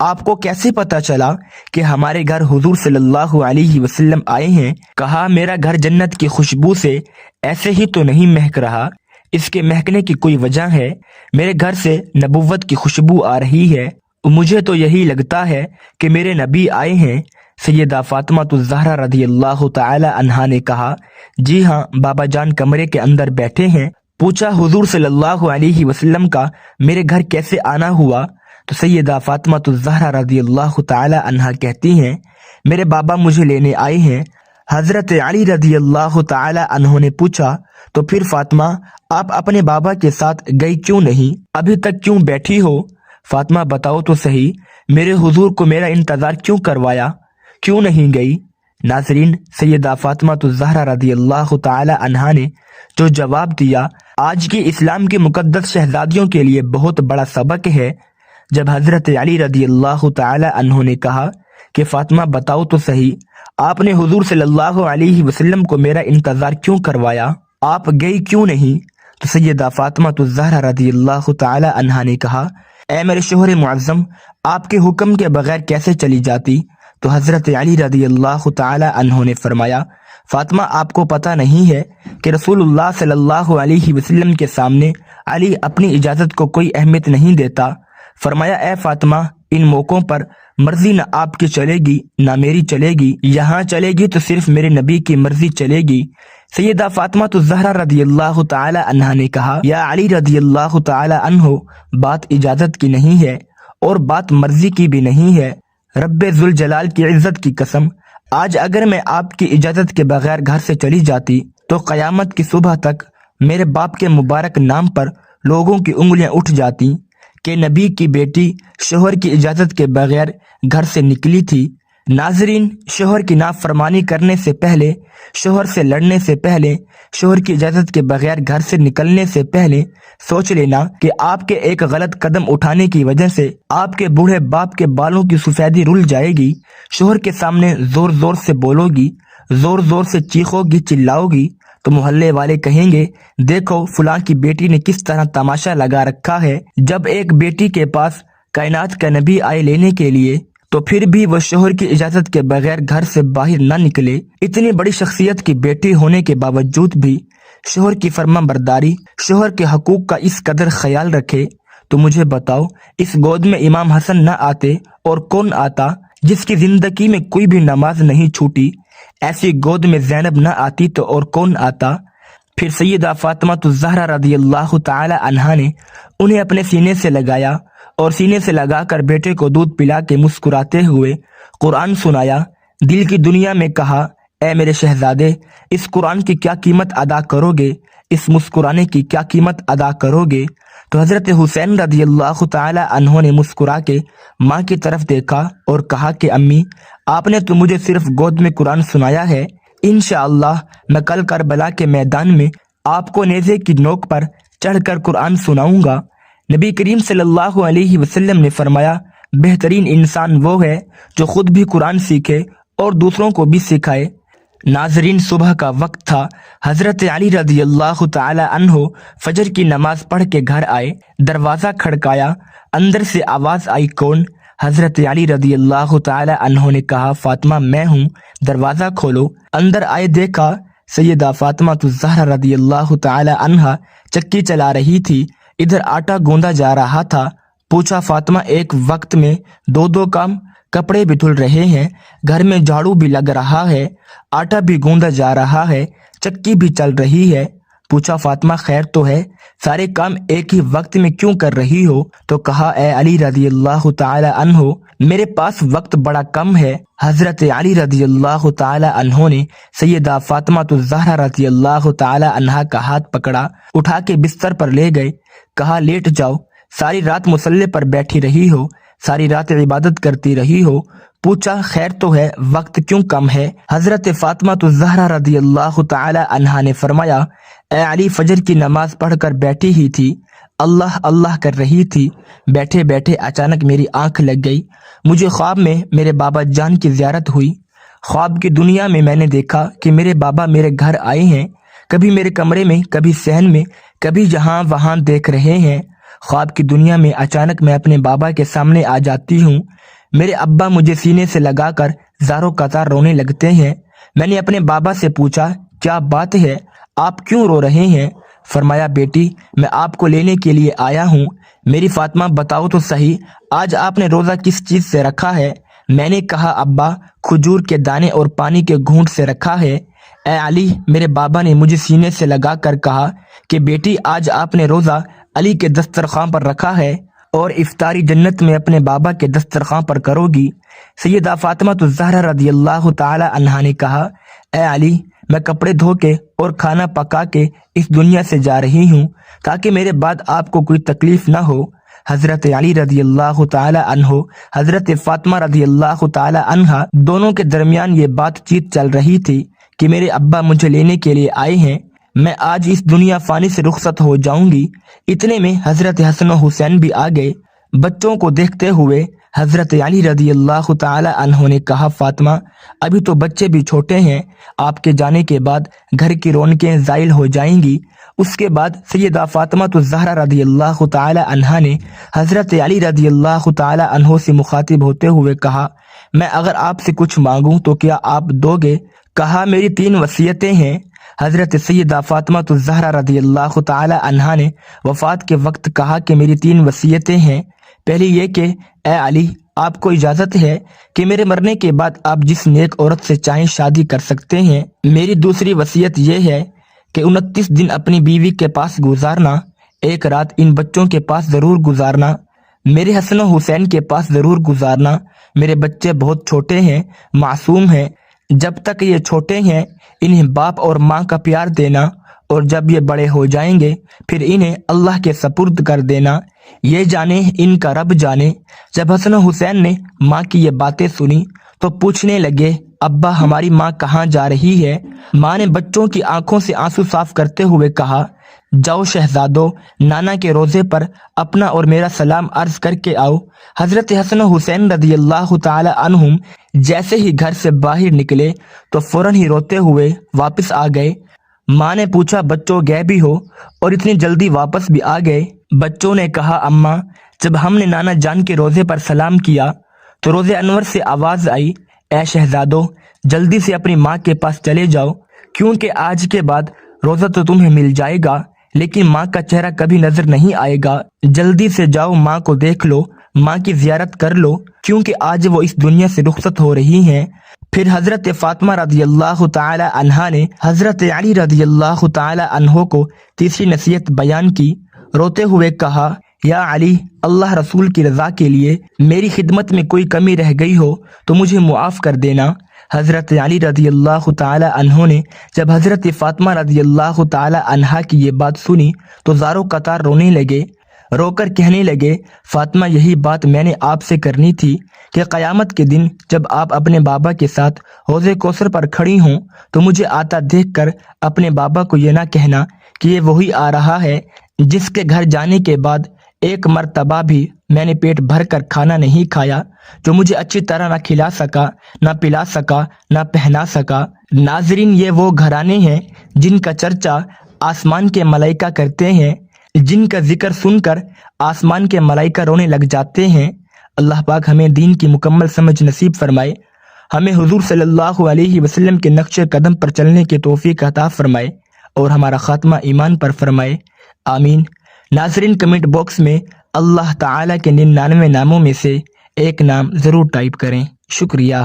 آپ کو کیسے پتا چلا کہ ہمارے گھر حضور صلی اللہ علیہ وسلم آئے ہیں؟ کہا میرا گھر جنت کی خوشبو سے ایسے ہی تو نہیں مہک رہا، اس کے مہکنے کی کوئی وجہ ہے۔ میرے گھر سے نبوت کی خوشبو آ رہی ہے، مجھے تو یہی لگتا ہے کہ میرے نبی آئے ہیں۔ سیدہ فاطمہ الزہرا رضی اللہ تعالی عنہا نے کہا جی ہاں، بابا جان کمرے کے اندر بیٹھے ہیں۔ پوچھا حضور صلی اللہ علیہ وسلم کا میرے گھر کیسے آنا ہوا؟ تو سیدہ فاطمہ الزہرا رضی اللہ تعالی عنہا کہتی ہیں میرے بابا مجھے لینے آئے ہیں۔ حضرت علی رضی اللہ تعالی عنہ نے پوچھا تو پھر فاطمہ آپ اپنے بابا کے ساتھ گئی کیوں نہیں؟ ابھی تک کیوں بیٹھی ہو؟ فاطمہ بتاؤ تو صحیح، میرے حضور کو میرا انتظار کیوں کروایا، کیوں نہیں گئی؟ ناظرین، سیدہ فاطمہ الزہرا رضی اللہ تعالی عنہا نے جو جواب دیا آج کی اسلام کی مقدس شہزادیوں کے لیے بہت بڑا سبق ہے۔ جب حضرت علی رضی اللہ تعالی عنہ نے کہا کہ فاطمہ بتاؤ تو صحیح، آپ نے حضور صلی اللہ علیہ وسلم کو میرا انتظار کیوں کروایا، آپ گئی کیوں نہیں؟ تو سیدہ فاطمہ الزہرا رضی اللہ تعالی عنہا نے کہا اے میرے شوہر معظم، آپ کے حکم کے بغیر کیسے چلی جاتی؟ تو حضرت علی رضی اللہ تعالی عنہ نے فرمایا فاطمہ آپ کو پتہ نہیں ہے کہ رسول اللہ صلی اللہ علیہ وسلم کے سامنے علی اپنی اجازت کو کوئی اہمیت نہیں دیتا۔ فرمایا اے فاطمہ، ان موقعوں پر مرضی نہ آپ کی چلے گی نہ میری چلے گی، یہاں چلے گی تو صرف میرے نبی کی مرضی چلے گی۔ سیدہ فاطمہ الزہرا رضی اللہ تعالی عنہا نے کہا یا علی رضی اللہ تعالی عنہ، بات اجازت کی نہیں ہے اور بات مرضی کی بھی نہیں ہے۔ رب ذوالجلال کی عزت کی قسم، آج اگر میں آپ کی اجازت کے بغیر گھر سے چلی جاتی تو قیامت کی صبح تک میرے باپ کے مبارک نام پر لوگوں کی انگلیاں اٹھ جاتی کہ نبی کی بیٹی شوہر کی اجازت کے بغیر گھر سے نکلی تھی۔ ناظرین، شوہر کی نافرمانی کرنے سے پہلے، شوہر سے لڑنے سے پہلے، شوہر کی اجازت کے بغیر گھر سے نکلنے سے پہلے سوچ لینا کہ آپ کے ایک غلط قدم اٹھانے کی وجہ سے آپ کے بوڑھے باپ کے بالوں کی سفیدی رل جائے گی۔ شوہر کے سامنے زور زور سے بولو گی، زور زور سے چیخو گی، چلاؤ گی تو محلے والے کہیں گے دیکھو فلاں کی بیٹی نے کس طرح تماشا لگا رکھا ہے۔ جب ایک بیٹی کے پاس کائنات کا نبی آئے لینے کے لیے تو پھر بھی وہ شوہر کی اجازت کے بغیر گھر سے باہر نہ نکلے، اتنی بڑی شخصیت کی بیٹی ہونے کے باوجود بھی شوہر کی فرما برداری، شوہر کے حقوق کا اس قدر خیال رکھے، تو مجھے بتاؤ اس گود میں امام حسن نہ آتے اور کون آتا؟ جس کی زندگی میں کوئی بھی نماز نہیں چھوٹی، ایسی گود میں زینب نہ آتی تو اور کون آتا؟ پھر سیدہ فاطمہ الزہرا رضی اللہ تعالی عنہا نے انہیں اپنے سینے سے لگایا اور سینے سے لگا کر بیٹے کو دودھ پلا کے مسکراتے ہوئے قرآن سنایا۔ دل کی دنیا میں کہا اے میرے شہزادے، اس قرآن کی کیا قیمت ادا کرو گے، اس مسکرانے کی کیا قیمت ادا کرو گے؟ تو حضرت حسین رضی اللہ تعالی عنہ نے مسکرا کے ماں کی طرف دیکھا اور کہا کہ امی، آپ نے تو مجھے صرف گود میں قرآن سنایا ہے، انشاءاللہ میں کل کربلا کے میدان میں آپ کو نیزے کی نوک پر چڑھ کر قرآن سناؤں گا۔ نبی کریم صلی اللہ علیہ وسلم نے فرمایا بہترین انسان وہ ہے جو خود بھی قرآن سیکھے اور دوسروں کو بھی سکھائے۔ ناظرین، صبح کا وقت تھا۔ حضرت علی رضی اللہ تعالی عنہ فجر کی نماز پڑھ کے گھر آئے، دروازہ کھڑکایا، اندر سے آواز آئی کون؟ حضرت علی رضی اللہ تعالی عنہ نے کہا فاطمہ میں ہوں، دروازہ کھولو۔ اندر آئے، دیکھا سیدہ فاطمہ الزہرا رضی اللہ تعالی عنہا چکی چلا رہی تھی، ادھر آٹا گوندا جا رہا تھا۔ پوچھا فاطمہ ایک وقت میں دو کام، کپڑے بھی دھل رہے ہیں، گھر میں جھاڑو بھی لگ رہا ہے، آٹا بھی گوندا جا رہا ہے، چکی بھی چل رہی ہے۔ پوچھا فاطمہ خیر تو ہے، سارے کام ایک ہی وقت میں کیوں کر رہی ہو؟ تو کہا اے علی رضی اللہ تعالی عنہ، میرے پاس وقت بڑا کم ہے۔ حضرت علی رضی اللہ تعالی عنہ نے سیدہ فاطمہ الزہرا رضی اللہ تعالی عنہا کا ہاتھ پکڑا، اٹھا کے بستر پر لے گئے، کہا لیٹ جاؤ، ساری رات مصلے پر بیٹھی رہی ہو، ساری رات عبادت کرتی رہی ہو۔ پوچھا خیر تو ہے، وقت کیوں کم ہے؟ حضرت فاطمہ الزہرا رضی اللہ تعالی عنہا نے فرمایا اے علی، فجر کی نماز پڑھ کر بیٹھی ہی تھی، اللہ اللہ کر رہی تھی، بیٹھے بیٹھے اچانک میری آنکھ لگ گئی، مجھے خواب میں میرے بابا جان کی زیارت ہوئی۔ خواب کی دنیا میں میں نے دیکھا کہ میرے بابا میرے گھر آئے ہیں، کبھی میرے کمرے میں، کبھی صحن میں، کبھی جہاں وہاں دیکھ رہے ہیں۔ خواب کی دنیا میں اچانک میں اپنے بابا کے سامنے آ جاتی ہوں۔ میرے ابا مجھے سینے سے لگا کر زاروں قطار رونے لگتے ہیں۔ میں نے اپنے بابا سے پوچھا کیا بات ہے، آپ کیوں رو رہے ہیں؟ فرمایا بیٹی میں آپ کو لینے کے لیے آیا ہوں۔ میری فاطمہ بتاؤ تو صحیح آج آپ نے روزہ کس چیز سے رکھا ہے؟ میں نے کہا ابا کھجور کے دانے اور پانی کے گھونٹ سے رکھا ہے۔ اے علی، میرے بابا نے مجھے سینے سے لگا کر کہا کہ بیٹی آج آپ نے روزہ علی کے دسترخوان پر رکھا ہے اور افطاری جنت میں اپنے بابا کے دسترخوان پر کرو گی۔ سیدہ فاطمہ الزہرا رضی اللہ تعالی عنہا نے کہا اے علی، میں کپڑے دھو کے اور کھانا پکا کے اس دنیا سے جا رہی ہوں تاکہ میرے بعد آپ کو کوئی تکلیف نہ ہو۔ حضرت علی رضی اللہ تعالی عنہ حضرت فاطمہ رضی اللہ تعالی عنہا دونوں کے درمیان یہ بات چیت چل رہی تھی کہ میرے ابا مجھے لینے کے لیے آئے ہیں، میں آج اس دنیا فانی سے رخصت ہو جاؤں گی۔ اتنے میں حضرت حسن و حسین بھی آ گئے۔ بچوں کو دیکھتے ہوئے حضرت علی رضی اللہ تعالی عنہ نے کہا فاطمہ ابھی تو بچے بھی چھوٹے ہیں، آپ کے جانے کے بعد گھر کی رونقیں زائل ہو جائیں گی۔ اس کے بعد سیدہ فاطمہ الزہرا رضی اللہ تعالی عنہا نے حضرت علی رضی اللہ تعالی عنہ سے مخاطب ہوتے ہوئے کہا میں اگر آپ سے کچھ مانگوں تو کیا آپ دو گے؟ کہا میری 3 وصیتیں ہیں۔ حضرت سیدہ فاطمہ الزہرا رضی اللہ تعالی عنہا نے وفات کے وقت کہا کہ میری 3 وصیتیں ہیں۔ پہلی یہ کہ اے علی، آپ کو اجازت ہے کہ میرے مرنے کے بعد آپ جس نیک عورت سے چاہیں شادی کر سکتے ہیں۔ میری دوسری وصیت یہ ہے کہ 29 دن اپنی بیوی کے پاس گزارنا، ایک رات ان بچوں کے پاس ضرور گزارنا، میرے حسن و حسین کے پاس ضرور گزارنا۔ میرے بچے بہت چھوٹے ہیں، معصوم ہیں، جب تک یہ چھوٹے ہیں انہیں باپ اور ماں کا پیار دینا، اور جب یہ بڑے ہو جائیں گے پھر انہیں اللہ کے سپرد کر دینا، یہ جانے ان کا رب جانے۔ جب حسن و حسین نے ماں کی یہ باتیں سنی تو پوچھنے لگے ابا ہماری ماں کہاں جا رہی ہے؟ ماں نے بچوں کی آنکھوں سے آنسو صاف کرتے ہوئے کہا جاؤ شہزادو، نانا کے روزے پر اپنا اور میرا سلام عرض کر کے آؤ۔ حضرت حسن و حسین رضی اللہ تعالی عنہم جیسے ہی گھر سے باہر نکلے تو فوراً ہی روتے ہوئے واپس آ گئے۔ ماں نے پوچھا بچوں گئے بھی ہو اور اتنی جلدی واپس بھی آ گئے؟ بچوں نے کہا اماں جب ہم نے نانا جان کے روزے پر سلام کیا تو روزے انور سے آواز آئی اے شہزادو جلدی سے اپنی ماں کے پاس چلے جاؤ، کیونکہ آج کے بعد روزہ تو تمہیں مل جائے گا لیکن ماں کا چہرہ کبھی نظر نہیں آئے گا۔ جلدی سے جاؤ، ماں کو دیکھ لو، ماں کی زیارت کر لو، کیونکہ آج وہ اس دنیا سے رخصت ہو رہی ہیں۔ پھر حضرت فاطمہ رضی اللہ تعالی عنہا نے حضرت علی رضی اللہ تعالی عنہ کو تیسری نصیحت بیان کی، روتے ہوئے کہا یا علی، اللہ رسول کی رضا کے لیے میری خدمت میں کوئی کمی رہ گئی ہو تو مجھے معاف کر دینا۔ حضرت علی رضی اللہ تعالی عنہ نے جب حضرت فاطمہ رضی اللہ تعالی عنہا کی یہ بات سنی تو زاروں قطار رونے لگے، رو کر کہنے لگے فاطمہ یہی بات میں نے آپ سے کرنی تھی کہ قیامت کے دن جب آپ اپنے بابا کے ساتھ حوض کوثر پر کھڑی ہوں تو مجھے آتا دیکھ کر اپنے بابا کو یہ نہ کہنا کہ یہ وہی آ رہا ہے جس کے گھر جانے کے بعد ایک مرتبہ بھی میں نے پیٹ بھر کر کھانا نہیں کھایا، جو مجھے اچھی طرح نہ کھلا سکا، نہ پلا سکا، نہ پہنا سکا۔ ناظرین، یہ وہ گھرانے ہیں جن کا چرچا آسمان کے ملائکہ کرتے ہیں، جن کا ذکر سن کر آسمان کے ملائکہ رونے لگ جاتے ہیں۔ اللہ پاک ہمیں دین کی مکمل سمجھ نصیب فرمائے، ہمیں حضور صلی اللہ علیہ وسلم کے نقش قدم پر چلنے کی توفیق عطا فرمائے اور ہمارا خاتمہ ایمان پر فرمائے، آمین۔ ناظرین، کمنٹ باکس میں اللہ تعالیٰ کے 99 ناموں میں سے ایک نام ضرور ٹائپ کریں۔ شکریہ۔